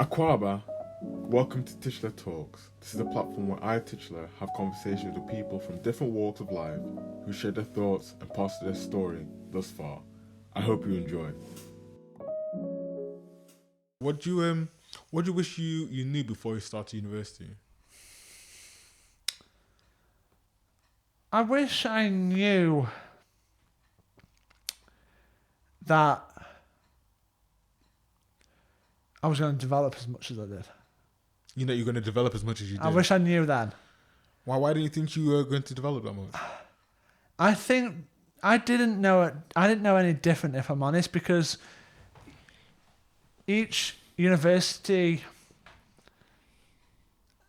Akwaba, welcome to Tikyiile Talks. This is a platform where I, Tikyiile, have conversations with people from different walks of life who share their thoughts and pass their story thus far. I hope you enjoy. What do you wish you knew before you started university? I wish I knew that I was going to develop as much as I did. You know you're going to develop as much as you did. I wish I knew then. Why didn't you think you were going to develop that much? I think I didn't know it. I didn't know any different, if I'm honest, because each university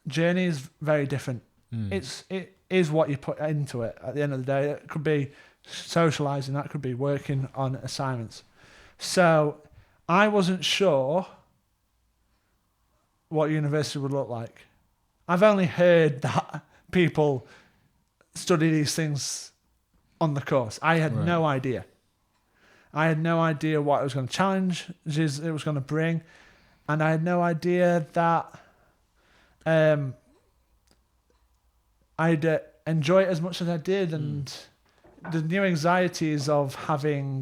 journey is very different. It is what you put into it at the end of the day. It could be socialising, that could be working on assignments. So I wasn't sure what university would look like. I've only heard that people study these things on the course. I had no idea. I had no idea what it was going to challenge, it was going to bring, and I had no idea that I'd enjoy it as much as I did, and the new anxieties of having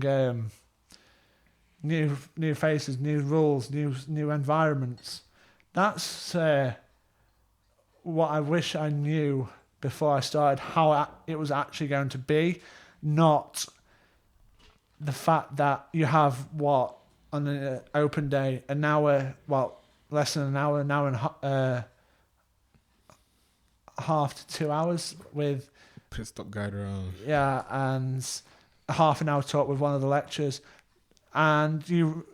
new faces, new rules, new environments. That's what I wish I knew before I started, how it was actually going to be, not the fact that you have on an open day, an hour, less than an hour and half to 2 hours with Pit stop guide around. Yeah, and a half an hour talk with one of the lecturers, and you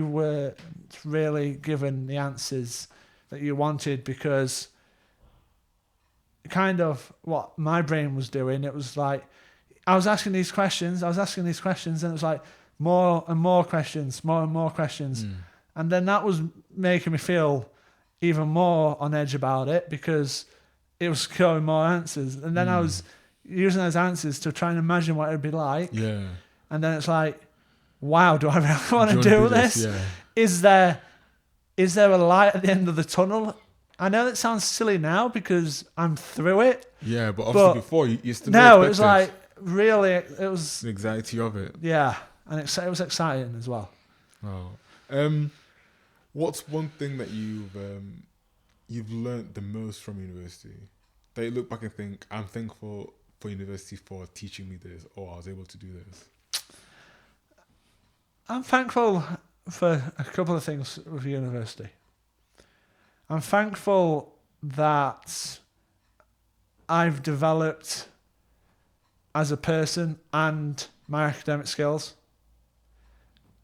were really given the answers that you wanted, because kind of what my brain was doing, it was like I was asking these questions, and it was like more and more questions, and then that was making me feel even more on edge about it, because it was showing more answers, and then I was using those answers to try and imagine what it would be like. Yeah. And then it's like, wow, do I really want to do this? Yeah. Is there a light at the end of the tunnel? I know that sounds silly now because I'm through it. Yeah, but obviously before you still no, it was like really, it was the anxiety of it. Yeah, and it was exciting as well. Oh, what's one thing that you've learned the most from university that you look back and think, I'm thankful for university for teaching me this, or I was able to do this? I'm thankful for a couple of things with university. I'm thankful that I've developed as a person and my academic skills,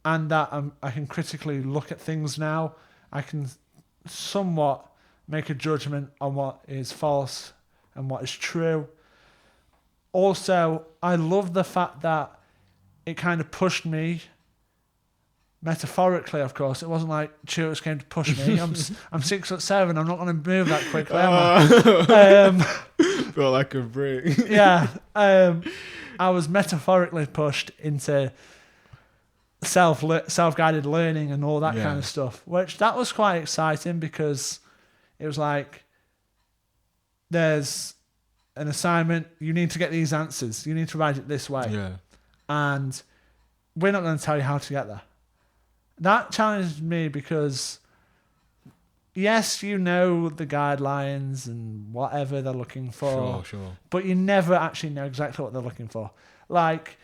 and that I can critically look at things now. I can somewhat make a judgment on what is false and what is true. Also, I love the fact that it kind of pushed me, metaphorically, of course. It wasn't like tutors came to push me. I'm 6'7". I'm not going to move that quickly, am I? Felt like a break. Yeah. I was metaphorically pushed into self-guided learning and all that kind of stuff, which that was quite exciting, because it was like, there's an assignment, you need to get these answers, you need to write it this way, and we're not going to tell you how to get there. That challenged me, because yes, you know the guidelines and whatever they're looking for, sure. but you never actually know exactly what they're looking for. Like,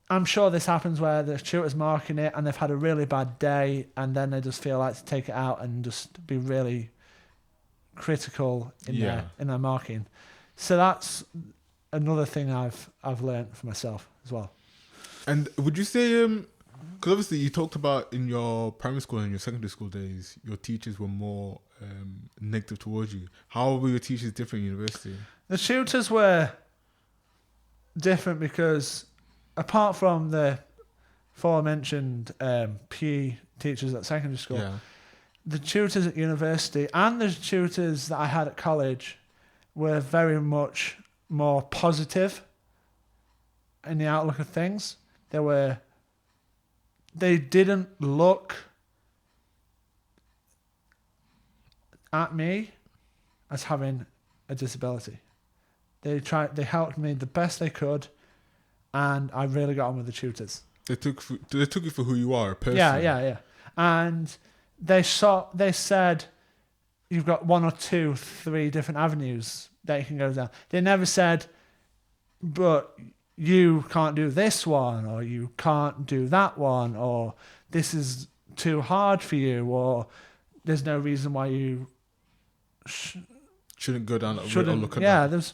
I'm sure this happens where the tutor's marking it and they've had a really bad day, and then they just feel like to take it out and just be really critical in their marking. So that's another thing I've learned for myself as well. And would you say, because obviously you talked about in your primary school and your secondary school days, your teachers were more negative towards you. How were your teachers different in university? The tutors were different because, apart from the aforementioned PE teachers at secondary school, the tutors at university and the tutors that I had at college were very much more positive in the outlook of things. They didn't look at me as having a disability. They helped me the best they could, and I really got on with the tutors. They took you for who you are, a person. Yeah. And they said you've got 1 or 2, 3 different avenues that you can go down. They never said, but you can't do this one, or you can't do that one, or this is too hard for you, or there's no reason why you shouldn't go down that shouldn't. Or look at Yeah, that. there's.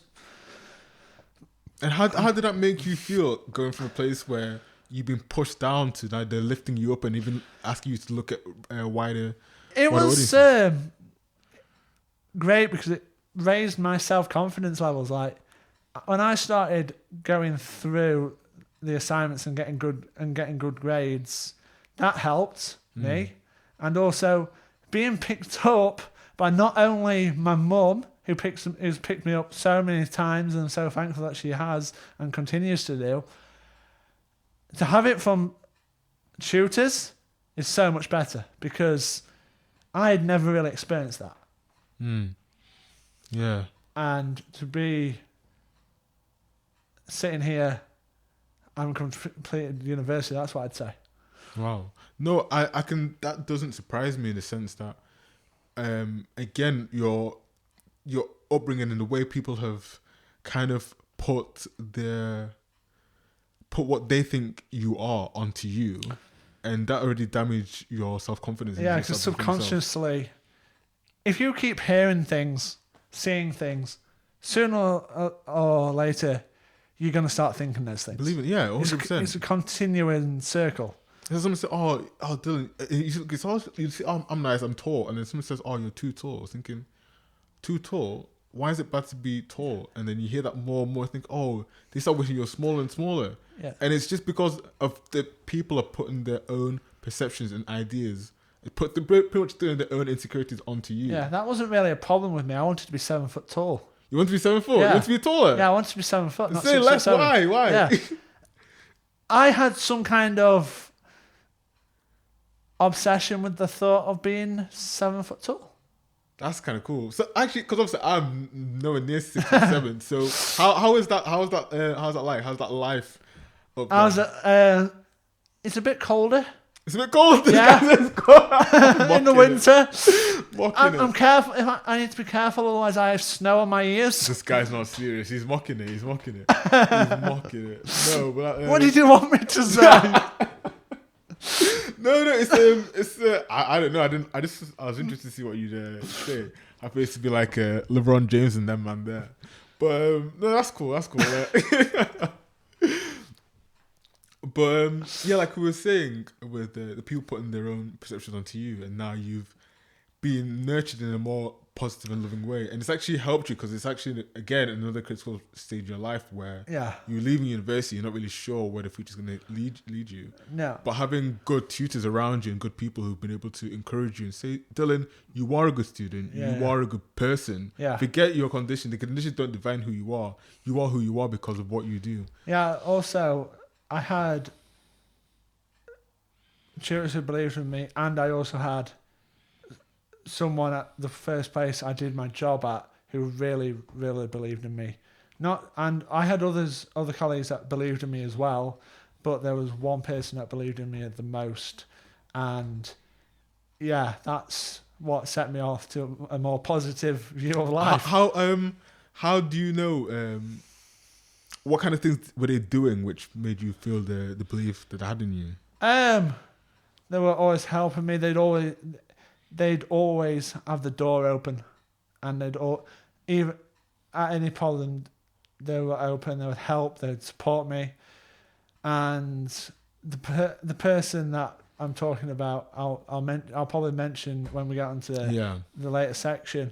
And how did that make you feel, going from a place where you've been pushed down to now they're lifting you up and even asking you to look at wider? It was great because it raised my self-confidence levels. Like when I started going through the assignments and getting good grades, that helped me, and also being picked up by not only my mum, who's picked me up so many times and so thankful that she has and continues to do. To have it from tutors is so much better because I had never really experienced that. Yeah. And to be sitting here, I'm completed university, that's what I'd say. Wow. No, I can. That doesn't surprise me in the sense that, again, your upbringing and the way people have kind of put what they think you are onto you, and that already damaged your self-confidence. Yeah, because subconsciously, if you keep hearing things, seeing things, sooner or later, you're going to start thinking those things. Believe it, yeah, 100%. It's a continuing circle. There's someone say, "Oh, Dylan, you see, I'm nice, I'm tall," and then someone says, "Oh, you're too tall." I was thinking, too tall? Why is it bad to be tall? And then you hear that more and more, think, "Oh, they start wishing you're smaller and smaller." Yeah. And it's just because of the people are putting their own perceptions and ideas, pretty much doing their own insecurities onto you. Yeah, that wasn't really a problem with me. I wanted to be 7 foot tall. You want to be 7 foot? Yeah. You want to be taller? Yeah, I wanted to be 7 foot. Not Say 6 less. foot 7. Why? Yeah. I had some kind of obsession with the thought of being 7 foot tall. That's kind of cool. So actually, because obviously I'm nowhere near 6'7", so how is that? How's that like? How's that life? It's a bit colder. It's a bit cold. Yeah. In the winter. I'm it. careful. I need to be careful, otherwise I have snow on my ears. This guy's not serious. He's mocking it. He's mocking it. No, but what did you want me to say? No, it's I don't know. I was interested to see what you'd say. I thought it to be like LeBron James and them man there, but no, that's cool. But yeah, like we were saying, with the people putting their own perceptions onto you, and now you've been nurtured in a more positive and loving way, and it's actually helped you because it's actually again another critical stage of your life where you're leaving university, you're not really sure where the future's going to lead you. No, but having good tutors around you and good people who've been able to encourage you and say, Dylan, you are a good student, you are a good person. Forget your condition. The conditions don't define who you are. You are who you are because of what you do. Yeah. Also, I had tutors who believed in me, and I also had someone at the first place I did my job at who really, really believed in me. And I had other colleagues that believed in me as well, but there was one person that believed in me the most, and yeah, that's what set me off to a more positive view of life. How do you know? What kind of things were they doing which made you feel the belief that they had in you? They were always helping me. They'd always have the door open, and even at any problem, they were open. They would help. They'd support me, and the person that I'm talking about, I'll probably mention when we get onto the later section.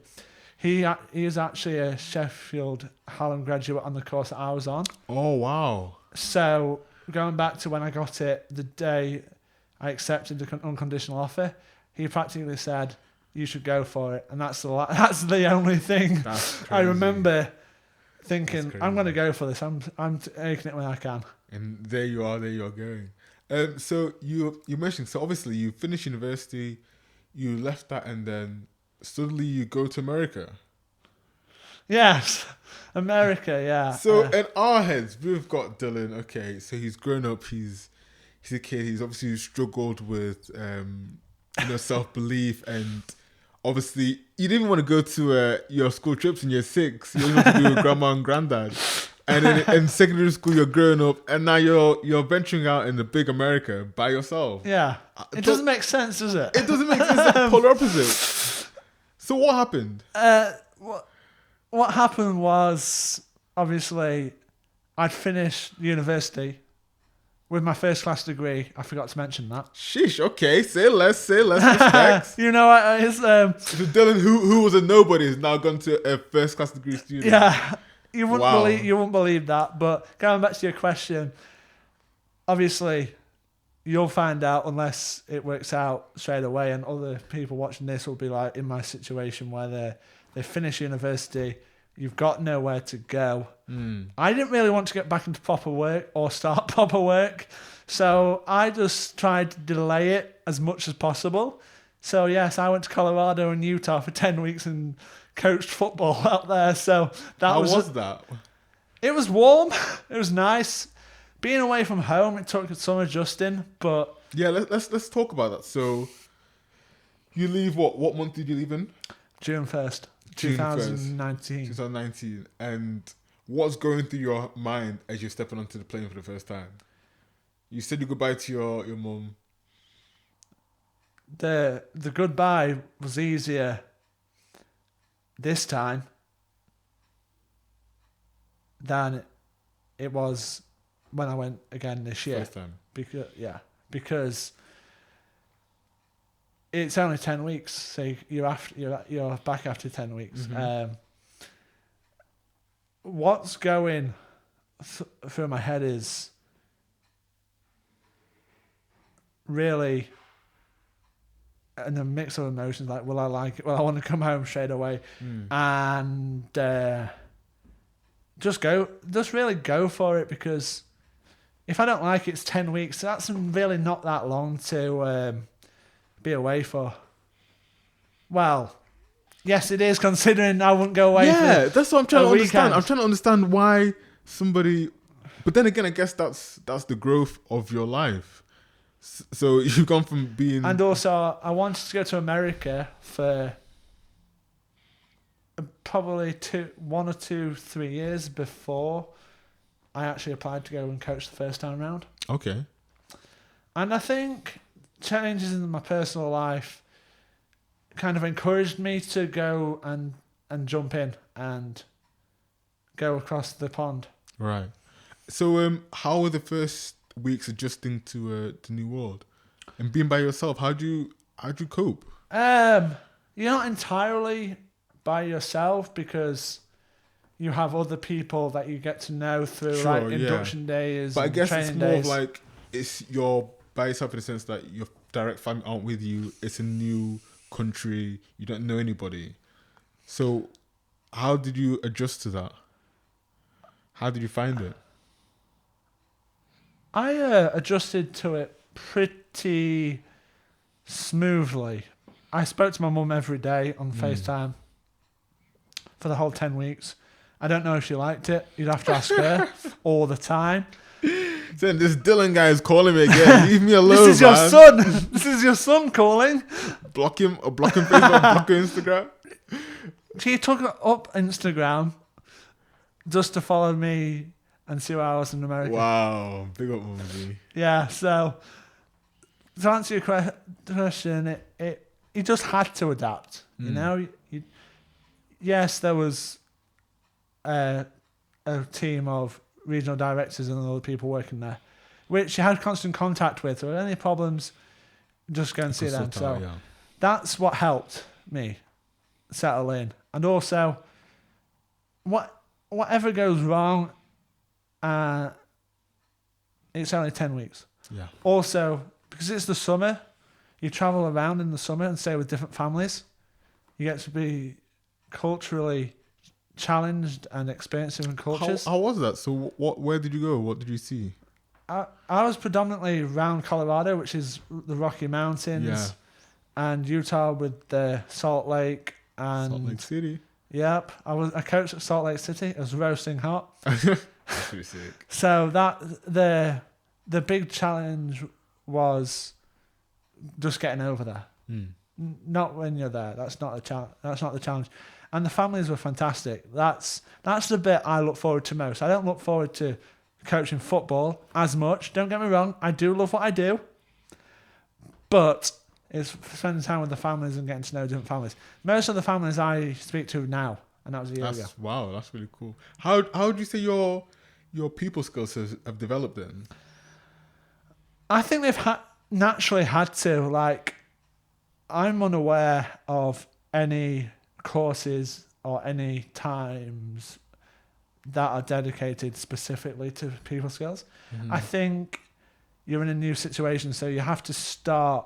He is actually a Sheffield Hallam graduate on the course that I was on. Oh wow! So going back to when I got it, the day I accepted the unconditional offer, he practically said, "You should go for it," and that's the only thing I remember thinking. I'm going to go for this. I'm taking it when I can. And there you are going. So you mentioned, so obviously you finished university, you left that, and then suddenly you go to America. Yes, America. Yeah. So in our heads, we've got Dylan. Okay, so he's grown up. He's a kid. He's obviously struggled with self belief, and obviously you didn't want to go to your school trips in year 6. You wanted to be with grandma and granddad. And then in secondary school, you're growing up, and now you're venturing out in the big America by yourself. Yeah, it doesn't make sense, does it? It doesn't make sense. It's like polar opposite. So what happened? What happened was, obviously, I'd finished university with my first class degree. I forgot to mention that. Sheesh. Okay, say less. Respect. You know what? It's, So Dylan, who was a nobody, has now gone to a first class degree student. Yeah. You wouldn't Wow. believe that. But going back to your question, obviously, you'll find out unless it works out straight away. And other people watching this will be like in my situation where they finish university, you've got nowhere to go. I didn't really want to get back into proper work or start proper work, so I just tried to delay it as much as possible. So yes, I went to Colorado and Utah for 10 weeks and coached football out there. So How was that? It was warm. It was nice. Being away from home, it took some adjusting, but Yeah, let's talk about that. So you leave what month did you leave in? June 1st, June 1st, 2019. 2019. And what's going through your mind as you're stepping onto the plane for the first time? You said your goodbye to your mum. The goodbye was easier this time than it was when I went again this year. First time. Because it's only 10 weeks, so you're back after 10 weeks. Mm-hmm. What's going through my head is really and a mix of emotions, like, will I like it? Well, I want to come home straight away. And just really go for it, because if I don't like it, it's 10 weeks. That's really not that long to be away for. Well, yes, it is, considering I wouldn't go away for that's what I'm trying to understand. weekend. I'm trying to understand why somebody... But then again, I guess that's the growth of your life. So you've gone from being... And also, I wanted to go to America for probably 1 or 2, 3 years before I actually applied to go and coach the first time round. Okay. And I think changes in my personal life kind of encouraged me to go and jump in and go across the pond. Right. So how were the first weeks adjusting to the new world and being by yourself? How'd you cope? You're not entirely by yourself, because you have other people that you get to know through induction days. But I guess it's more days. of like you're by yourself in the sense that your direct family aren't with you. It's a new country. You don't know anybody. So how did you adjust to that? How did you find it? I adjusted to it pretty smoothly. I spoke to my mum every day on FaceTime for the whole 10 weeks. I don't know if she liked it. You'd have to ask her all the time. Then this Dylan guy is calling me again. Leave me alone, This is your man. son. This is your son calling. Block him Facebook, block him Instagram. She took up Instagram just to follow me and see where I was in America. Wow, big up movie. Yeah, so to answer your question, you just had to adapt. You know, yes, there was a team of regional directors and other people working there, which you had constant contact with. So any problems, just go and see them. So that's what helped me settle in. And also, whatever goes wrong, it's only 10 weeks. Yeah. Also, because it's the summer, you travel around in the summer and stay with different families. You get to be culturally challenged and experience different cultures. How was that? So where did you go? What did you see? I was predominantly around Colorado, which is the Rocky Mountains. and Utah with the Salt Lake and Salt Lake City. Yep, I coached at Salt Lake City. It was roasting hot. That's pretty sick. So that the big challenge was just getting over there. Not when you're there. That's not the challenge. And the families were fantastic. That's the bit I look forward to most. I don't look forward to coaching football as much. Don't get me wrong. I do love what I do. But it's spending time with the families and getting to know different families. Most of the families I speak to now, and that was a year ago. Wow, that's really cool. How do you say your people skills have developed then? I think they've naturally had to. Like, I'm unaware of any courses or any times that are dedicated specifically to people skills. I think you're in a new situation, so you have to start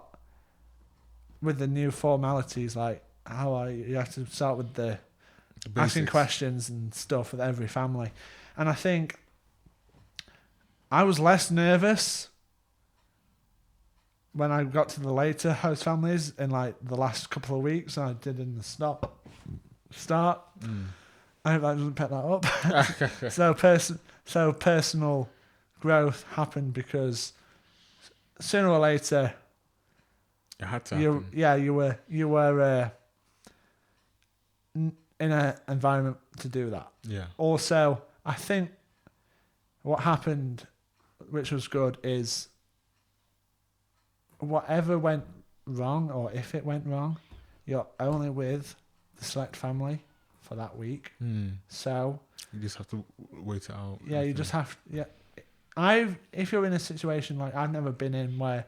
with the new formalities, like you have to start with the asking questions and stuff with every family. And I think I was less nervous when I got to the later host families in like the last couple of weeks than I did in the start. I hope that doesn't pick that up. So personal growth happened because sooner or later, it had to happen. you were in an environment to do that. Yeah. Also, I think what happened, which was good, is whatever went wrong, or if it went wrong, you're only with the select family for that week. So you just have to wait it out. Yeah, you just have. Yeah, if you're in a situation like I've never been in where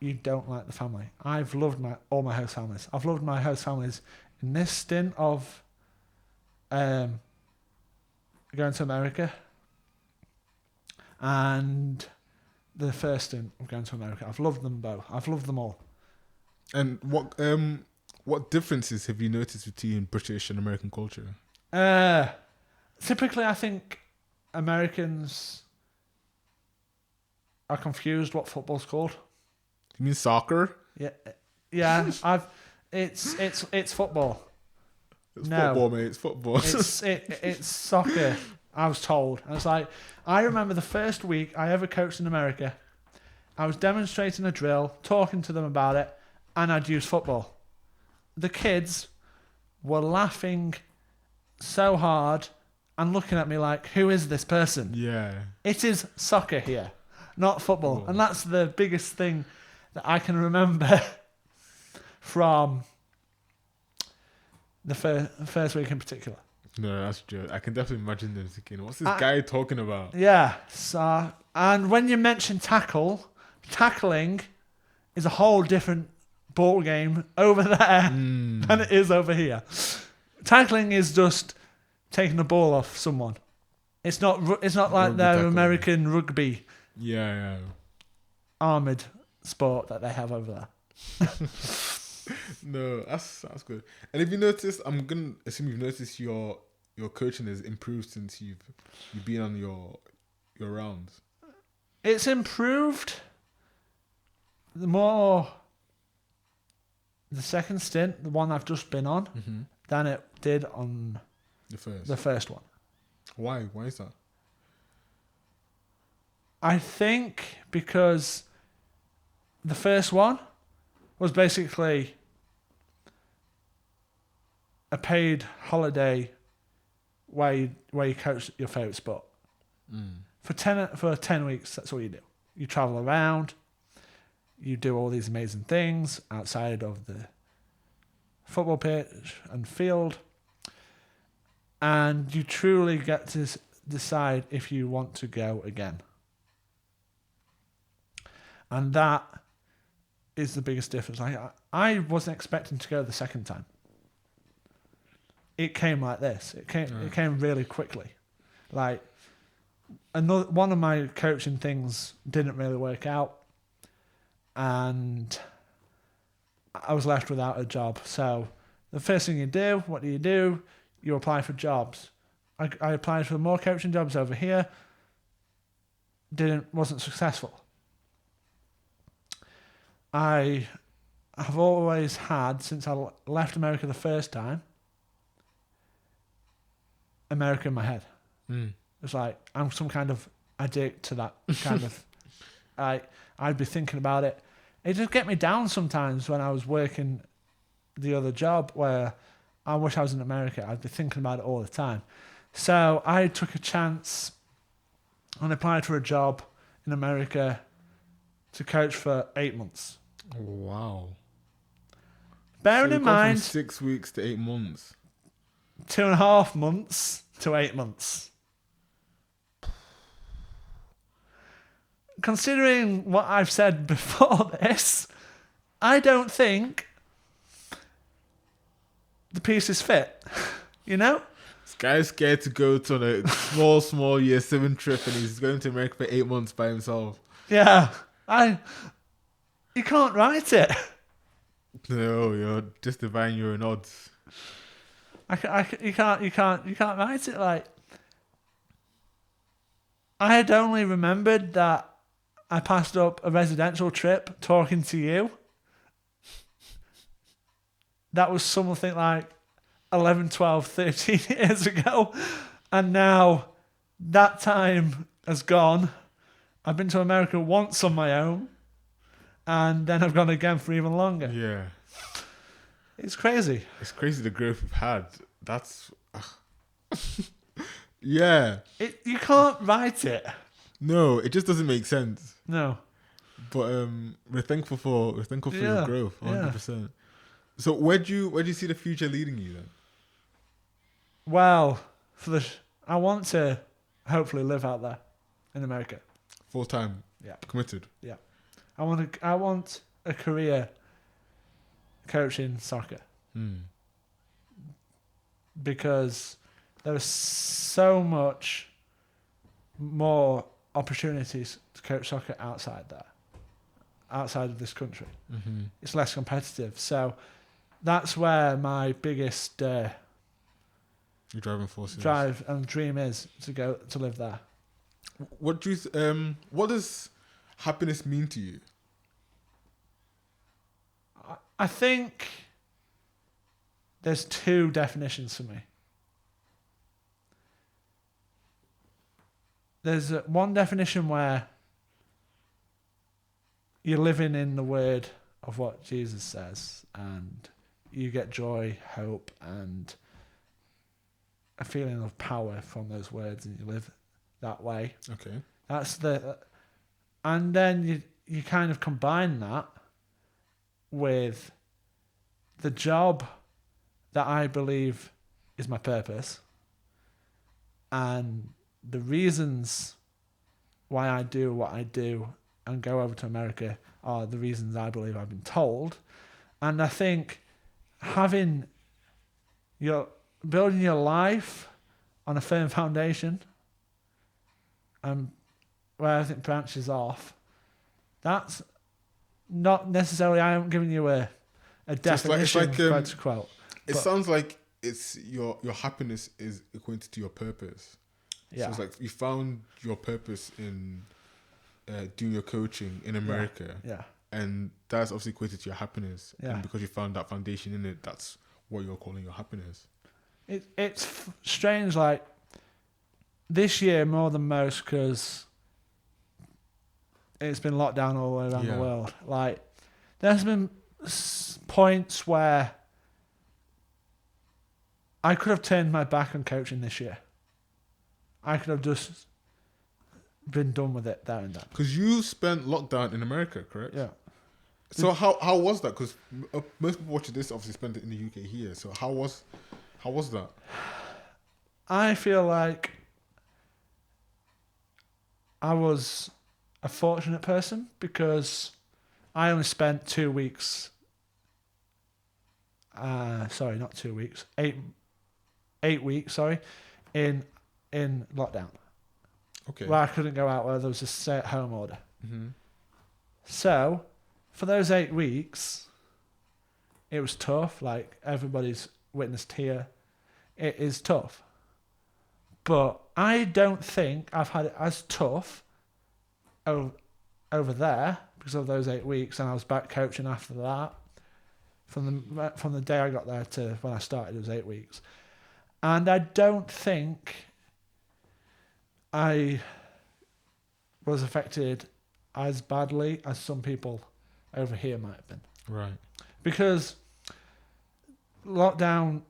you don't like the family, I've loved all my host families. I've loved my host families in this stint of going to America and the first stint of going to America. I've loved them both. I've loved them all. And what differences have you noticed between British and American culture? Typically, I think Americans are confused what football's called. You mean soccer? Yeah. It's football. It's football, mate. It's football. It's soccer. I was told. I was like, I remember the first week I ever coached in America. I was demonstrating a drill, talking to them about it, and I'd use football. The kids were laughing so hard and looking at me like, who is this person? Yeah. It is soccer here, not football. And that's the biggest thing that I can remember from the first week in particular. No, that's true. I can definitely imagine them thinking, what's this guy talking about? Yeah. So, and when you mention tackling is a whole different ball game over there than it is over here. Tackling is just taking the ball off someone. It's not like their tackling. American rugby. Yeah. Armoured sport that they have over there. No, that's good. And if you notice, I'm gonna assume you've noticed your coaching has improved since you've been on your rounds. It's improved the second stint, the one I've just been on, than it did on the first one. Why? Why is that? I think because the first one was basically a paid holiday where you coach your favourite sport. For 10 weeks, that's all you do. You travel around, you do all these amazing things outside of the football pitch and field, and you truly get to decide if you want to go again. And that is the biggest difference. I wasn't expecting to go the second time. It came like this. It came really quickly. Like, one of my coaching things didn't really work out, and I was left without a job. So the first thing you do, what do? You apply for jobs. I applied for more coaching jobs over here. Wasn't successful. I I've always had, since I left America the first time, America in my head. It's like I'm some kind of addict to that kind of. I'd be thinking about it. It just get me down sometimes when I was working the other job where I wish I was in America. I'd be thinking about it all the time. So I took a chance and applied for a job in America to coach for 8 months. Wow. Bearing So in you've gone mind, from 6 weeks to 8 months. 2.5 months to 8 months. Considering what I've said before this, I don't think the pieces fit. You know? This guy's scared to go to a small year 7 trip, and he's going to America for 8 months by himself. Yeah. You can't write it. No, you're just divine your own odds. You can't write it. Like, I had only remembered that I passed up a residential trip talking to you. That was something like 11, 12, 13 years ago. And now that time has gone. I've been to America once on my own. And then I've gone again for even longer. Yeah. It's crazy. It's crazy the growth we've had. That's... yeah. You can't write it. No, it just doesn't make sense. No. But we're thankful for your growth, 100%. So where do you see the future leading you then? Well, I want to hopefully live out there in America. Full time. Yeah. Committed. Yeah. I want a career coaching soccer. Because there is so much more opportunities to coach soccer outside of this country. It's less competitive. So that's where my biggest Your driving force drive and dream is to live there. What does happiness mean to you? I think there's two definitions for me. There's one definition where you're living in the word of what Jesus says, and you get joy, hope, and a feeling of power from those words, and you live that way. Okay. And then you kind of combine that with the job that I believe is my purpose, and the reasons why I do what I do and go over to America are the reasons I believe I've been told. And I think building your life on a firm foundation, where I think branches off, that's not necessarily, I am giving you a definition, to quote. It sounds like it's your happiness is equated to your purpose. Yeah. So it's like you found your purpose in doing your coaching in America. Yeah. And that's obviously equated to your happiness. Yeah. And because you found that foundation in it, that's what you're calling your happiness. It's strange, like, this year more than most, because it's been locked down all the way around the world. Like, there's been points where I could have turned my back on coaching this year. I could have just been done with it there and then. Because you spent lockdown in America, correct? Yeah. So how was that? Because most people watching this obviously spent it in the UK here. So how was that? I feel like I was a fortunate person because I only spent 2 weeks. Sorry, not 2 weeks. 8 weeks. Sorry, in lockdown. Okay. Where I couldn't go out, where there was a stay-at-home order. Mm-hmm. So, for those 8 weeks, it was tough. Like everybody's witnessed here, it is tough. But I don't think I've had it as tough over there because of those 8 weeks, and I was back coaching after that. from the day I got there to when I started. It was 8 weeks, and I don't think I was affected as badly as some people over here might have been. Right. Because lockdown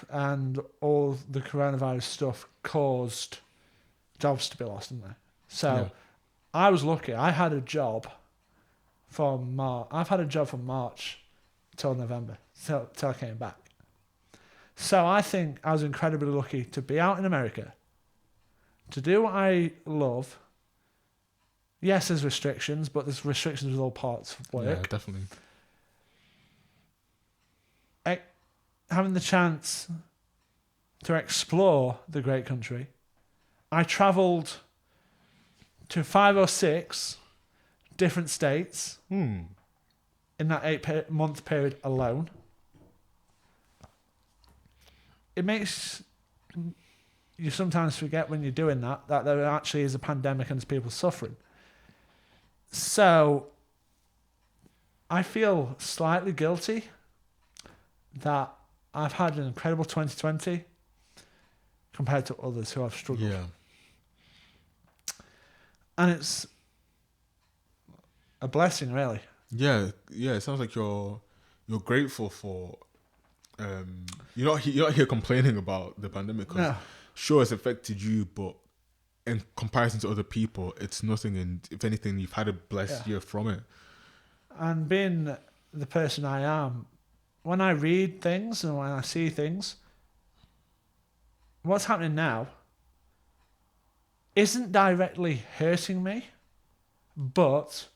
and all the coronavirus stuff caused jobs to be lost, didn't they? So Yeah. I was lucky. I had a job from March. I've had a job from March till November, till I came back. So I think I was incredibly lucky to be out in America, to do what I love. Yes, there's restrictions, but there's restrictions with all parts of work. Yeah, definitely. Having the chance to explore the great country, I travelled to 5 or 6 different states in that 8-month period alone. It makes you sometimes forget when you're doing that there actually is a pandemic and there's people suffering. So I feel slightly guilty that I've had an incredible 2020 compared to others who have struggled. Yeah. And it's a blessing, really. Yeah. It sounds like you're grateful for. You're not here complaining about the pandemic. 'Cause No. sure, it's affected you, but in comparison to other people, it's nothing. And if anything, you've had a blessed year from it. And being the person I am, when I read things and when I see things, what's happening now isn't directly hurting me, but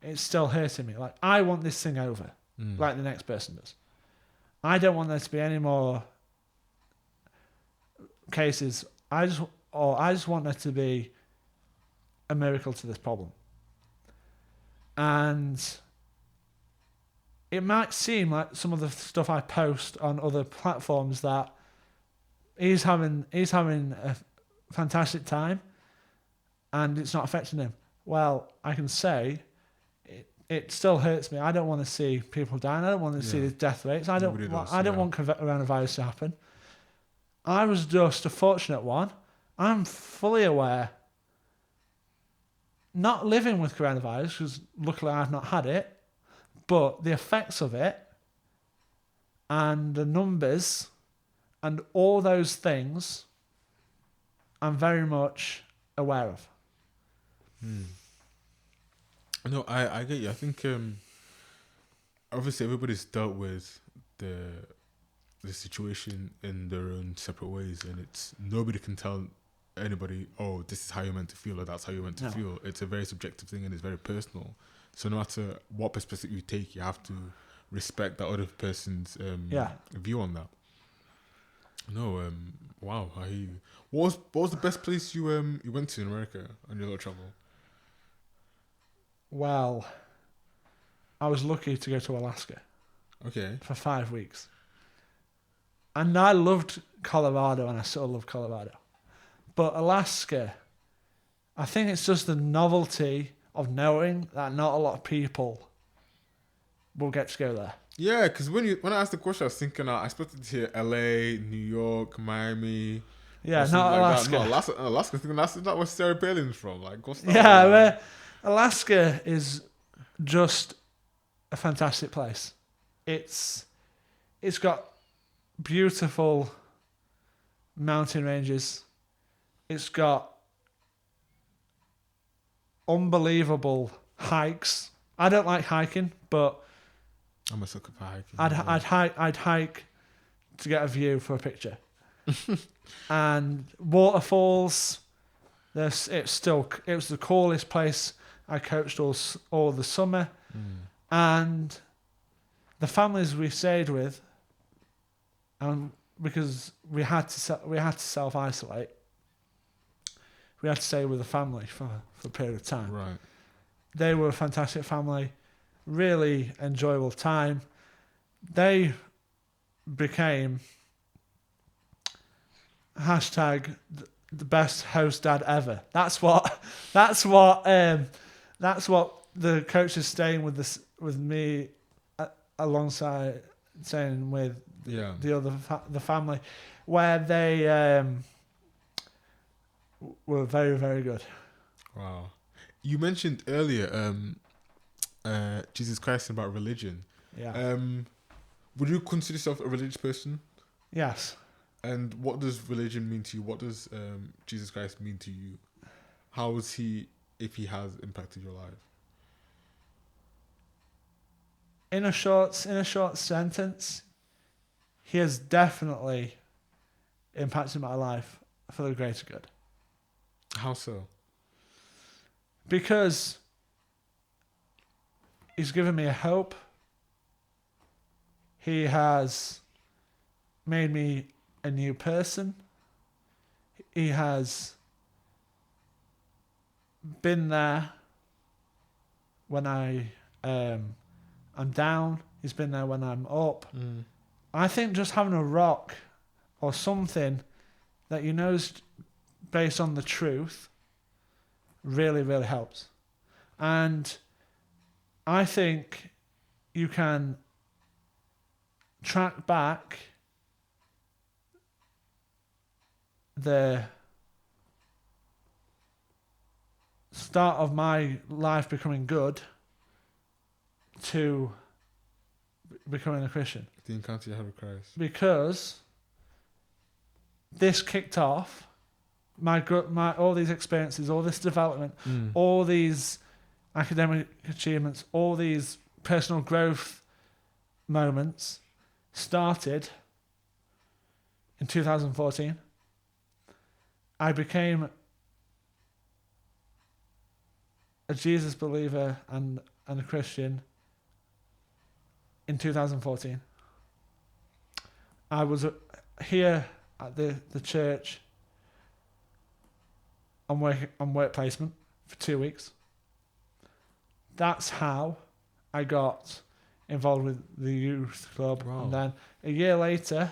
it's still hurting me. Like, I want this thing over, like the next person does. I don't want there to be any more cases. I just want there to be a miracle to this problem. And it might seem like some of the stuff I post on other platforms that he's having a fantastic time and it's not affecting him. Well, I can say it still hurts me. I don't want to see people dying. I don't want to see the death rates. I don't want coronavirus to happen. I was just a fortunate one. I'm fully aware, not living with coronavirus, because luckily I've not had it, but the effects of it and the numbers and all those things I'm very much aware of. No, I get you. I think obviously everybody's dealt with the situation in their own separate ways, and it's nobody can tell anybody, oh, this is how you're meant to feel or that's how you're meant to feel. It's a very subjective thing and it's very personal. So no matter what perspective you take, you have to respect that other person's view on that. No, wow. What was the best place you went to in America on your little travel? Well, I was lucky to go to Alaska. Okay. For 5 weeks. And I loved Colorado, and I still love Colorado. But Alaska, I think it's just the novelty of knowing that not a lot of people will get to go there. Yeah, because when I asked the question, I was thinking I expected to hear LA, New York, Miami. Yeah, not like Alaska. That. No, Alaska. Thinking that's not where Sarah Palin's from. Like, what's that? Yeah, Alaska is just a fantastic place. It's got beautiful mountain ranges. It's got unbelievable hikes. I don't like hiking, but I'm a sucker for hiking. I'd hike to get a view for a picture. And waterfalls. It was the coolest place I coached all the summer, and the families we stayed with, because we had to self-isolate. We had to stay with the family for a period of time. Right. They were a fantastic family, really enjoyable time. They became # the best host dad ever. That's what the coaches staying with me alongside saying with Yeah. the other the family, where they were very, very good. Wow. You mentioned earlier Jesus Christ about religion. Yeah. Would you consider yourself a religious person? Yes. And what does religion mean to you? What does Jesus Christ mean to you? How is he, if he has impacted your life? In a short sentence, he has definitely impacted my life for the greater good. How so? Because he's given me a hope. He has made me a new person. He has been there when I'm down. He's been there when I'm up. I think just having a rock or something that you know is based on the truth really, really helps. And I think you can track back the start of my life becoming good to becoming a Christian. The encounter you had with Christ. Because this kicked off my all these experiences, all this development, all these academic achievements, all these personal growth moments started in 2014. I became a Jesus believer and a Christian in 2014. I was here at the church on work placement for 2 weeks. That's how I got involved with the youth club. Wow. And then a year later,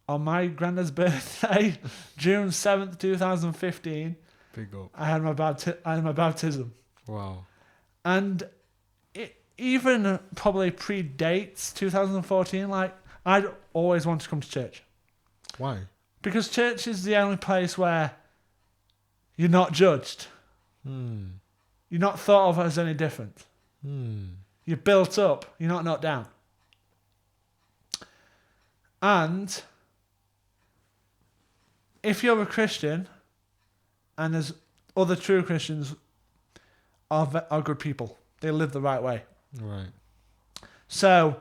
on my granddad's birthday, June 7th, 2015, Big up. I had my baptism. Wow. And it even probably predates 2014. Like, I'd always wanted to come to church. Why? Because church is the only place where you're not judged. You're not thought of as any different. You're built up. You're not knocked down. And if you're a Christian, and there's other true Christians are good people. They live the right way. Right. So,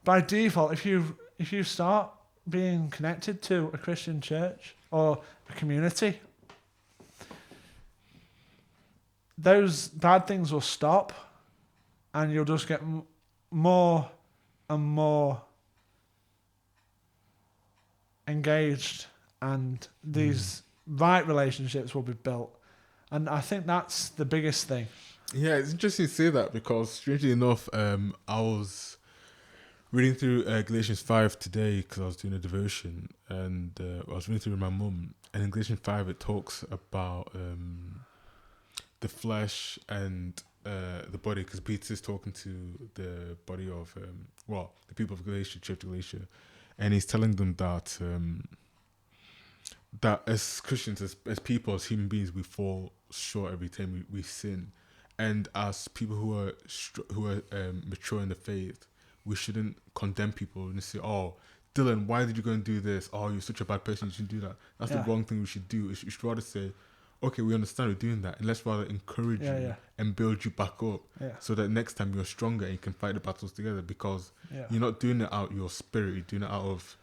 by default, if you start being connected to a Christian church or a community, those bad things will stop, and you'll just get more and more engaged, and these right relationships will be built. And I think that's the biggest thing. Yeah, it's interesting to say that because, strangely enough, I was reading through Galatians 5 today because I was doing a devotion, and I was reading through with my mum. And in Galatians 5, it talks about the flesh and the body, because Peter's talking to the body of, the people of Galatia, Church of Galatia, and he's telling them that that as Christians, as people, as human beings, we fall short every time we sin. And as people who are mature in the faith, we shouldn't condemn people and say, "Oh, Dylan, why did you go and do this? Oh, you're such a bad person. You shouldn't do that." That's the wrong thing we should do. We should rather say, "Okay, we understand you're doing that, and let's rather encourage you and build you back up, so that next time you're stronger and you can fight the battles together." Because you're not doing it out your spirit. You're doing it out of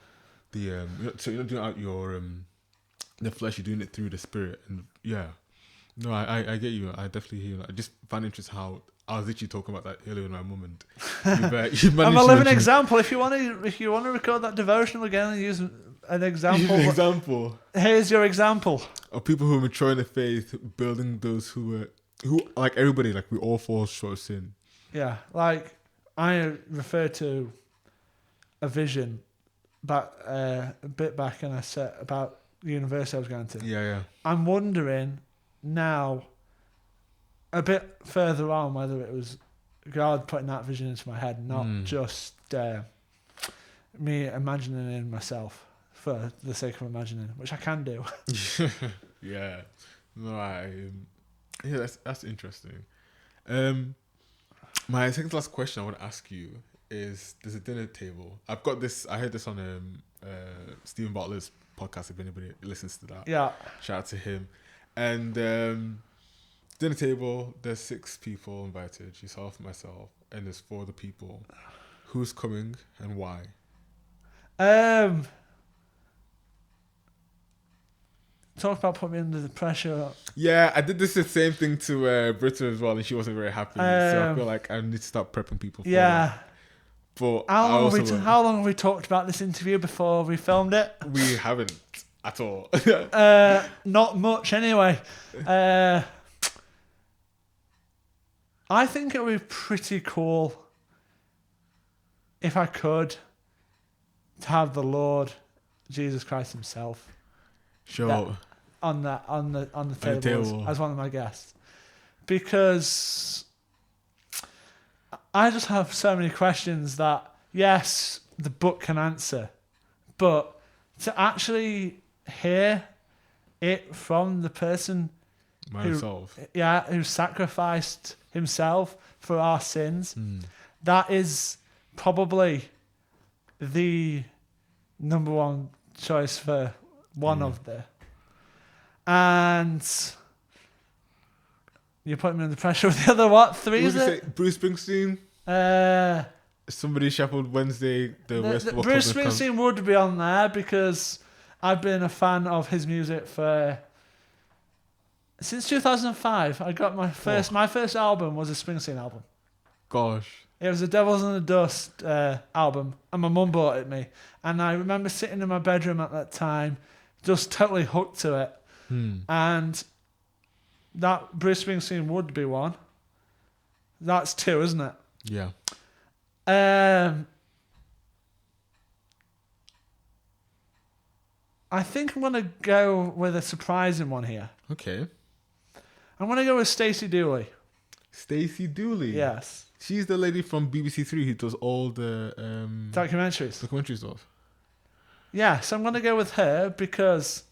the you're not doing it out your the flesh. You're doing it through the spirit. And no, I get you. I definitely hear you. I just find interesting how I was literally talking about that earlier with my mum, and I'm a living example. If you want to record that devotional again and use an example, here's your example of people who are mature in the faith, building those who like everybody, like we all fall short of sin. Yeah, like I refer to a vision back a bit back, and I said about the university I was going to. Yeah. I'm wondering now, a bit further on, whether it was God putting that vision into my head, not just me imagining it in myself for the sake of imagining, which I can do. Yeah. No, yeah, that's interesting. My second last question I want to ask you is: there's a dinner table. I've got this. I heard this on Stephen Butler's podcast. If anybody listens to that, Yeah. shout out to him. And dinner table. There's 6 people invited. Yourself, myself, and there's 4 other people. Who's coming and why? Talk about putting me under the pressure. Yeah, I did the same thing to Britta as well, and she wasn't very happy. So I feel like I need to start prepping people for that. But how long have we talked about this interview before we filmed it? We haven't at all. Not much anyway. I think it would be pretty cool if I could to have the Lord Jesus Christ himself on the table as one of my guests, because I just have so many questions that yes, the book can answer, but to actually hear it from the person who sacrificed himself for our sins, that is probably the number one choice for one of the. And you're putting me under pressure with the other 3, is it? Bruce Springsteen? Somebody Sheffield Wednesday. Bruce Springsteen would be on there because I've been a fan of his music since 2005. I got my first album was a Springsteen album. Gosh. It was a Devils in the Dust album, and my mum bought it me. And I remember sitting in my bedroom at that time, just totally hooked to it. And that Bruce Springsteen would be one. That's 2, isn't it? Yeah. I think I'm going to go with a surprising one here. Okay. I'm going to go with Stacey Dooley. Stacey Dooley? Yes. She's the lady from BBC Three who does all the documentaries stuff. Yes, I'm going to go with her because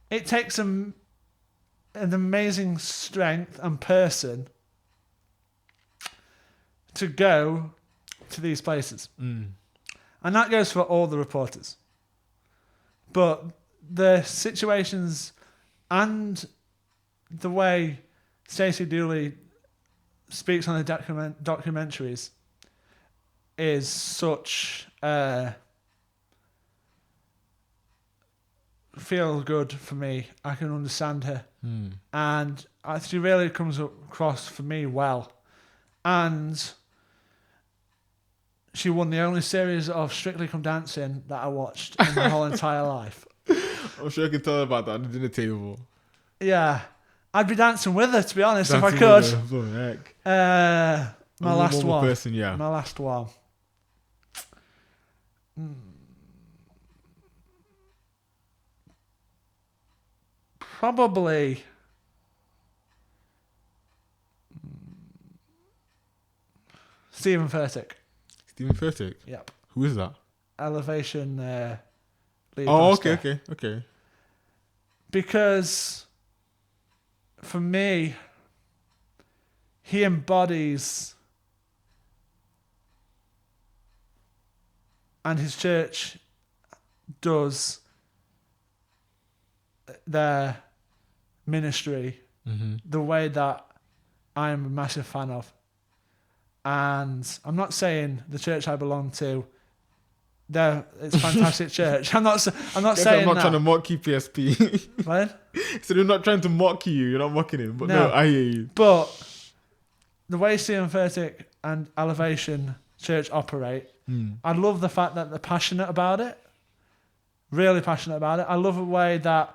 it takes an amazing strength and person to go to these places. And that goes for all the reporters. But the situations and the way Stacey Dooley speaks on the documentaries is such feel good for me. I can understand her. And she really comes across for me well. And she won the only series of Strictly Come Dancing that I watched in my whole entire life. I'm sure I can tell her about that on the dinner table. Yeah. I'd be dancing with her, to be honest, if I could. My last one. Person, yeah. My last one. Probably Stephen Furtick. Stephen Furtick? Yep. Who is that? Elevation lead pastor. Okay. Because for me, he embodies, and his church does their ministry the way that I am a massive fan of. And I'm not saying the church I belong to, it's a fantastic church. I'm not saying I'm not trying to mock you, PSP. When? So I'm not trying to mock you. You're not mocking him. But no, I hear you. But the way Stephen Furtick and Elevation Church operate, I love the fact that they're passionate about it. Really passionate about it. I love the way that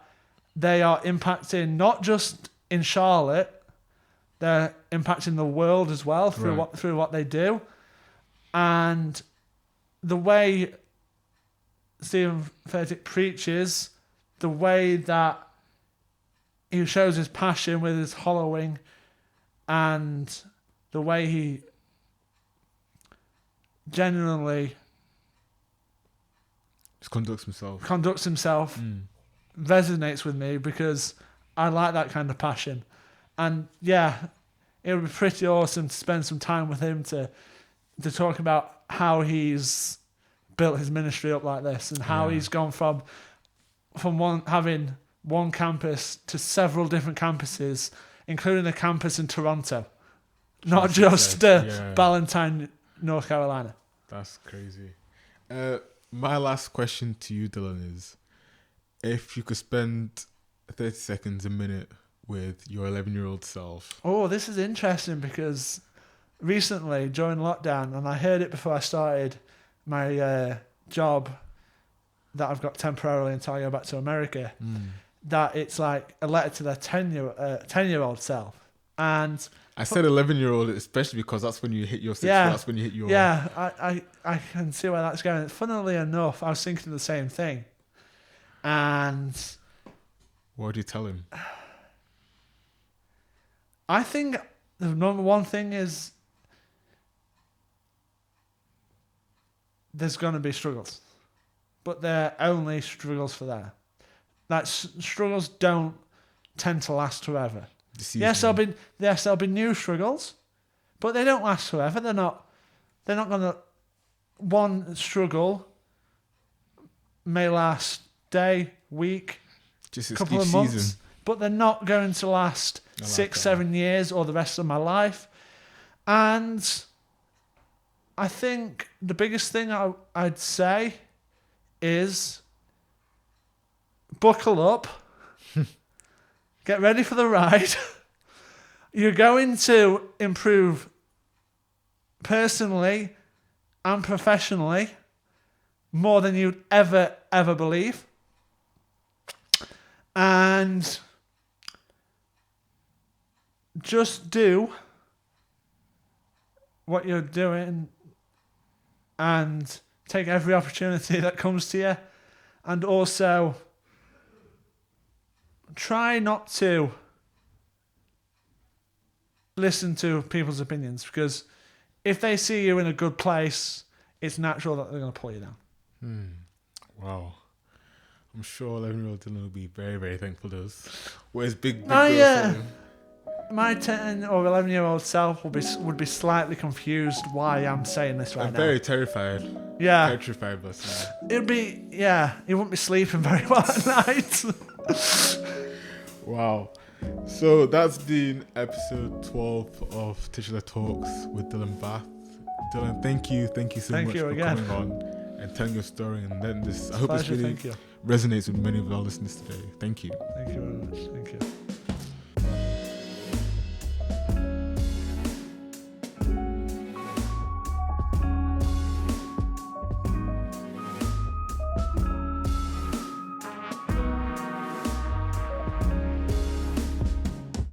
they are impacting not just in Charlotte, they're impacting the world as well through what they do. And the way Stephen Furtick preaches, the way that he shows his passion with his hollowing and the way he genuinely Just conducts himself. resonates with me, because I like that kind of passion. And yeah, it would be pretty awesome to spend some time with him to talk about how he's built his ministry up like this, and how he's gone from having one campus to several different campuses, including a campus in Toronto, not just Ballantyne, North Carolina. That's crazy. My last question to you, Dylan, is if you could spend 30 seconds, a minute with your 11-year-old self. Oh, this is interesting, because recently during lockdown, and I heard it before I started my job that I've got temporarily until I go back to America, that it's like a letter to their 10-year-old self. And I said 11-year-old, especially because that's when you hit your 6. That's when you hit your... Yeah, I can see where that's going. Funnily enough, I was thinking the same thing. And... what do you tell him? I think the number one thing is there's going to be struggles. But they're only struggles for that. Like, struggles don't tend to last forever. Yes, there'll be new struggles, but they don't last forever. They're not going to... One struggle may last day, week, just couple of months, season. But they're not going to last 6-7 years or the rest of my life. And I think the biggest thing I'd say is buckle up, get ready for the ride. You're going to improve personally and professionally more than you'd ever believe. And just do what you're doing and take every opportunity that comes to you. And also try not to listen to people's opinions, because if they see you in a good place, it's natural that they're going to pull you down. Wow. I'm sure 11-year-old Dylan will be very, very thankful to us. Where's big my 10 or 11-year-old self would be slightly confused why I'm saying this right now. Very terrified. Yeah. Petrified, bless him. He wouldn't be sleeping very well at night. Wow. So that's been episode 12 of Tikyiile Talks with Dylan Bath. Dylan, thank you so much for coming on and telling your story and letting this. I hope this really resonates with many of our listeners today. Thank you. Thank you very much. Thank you.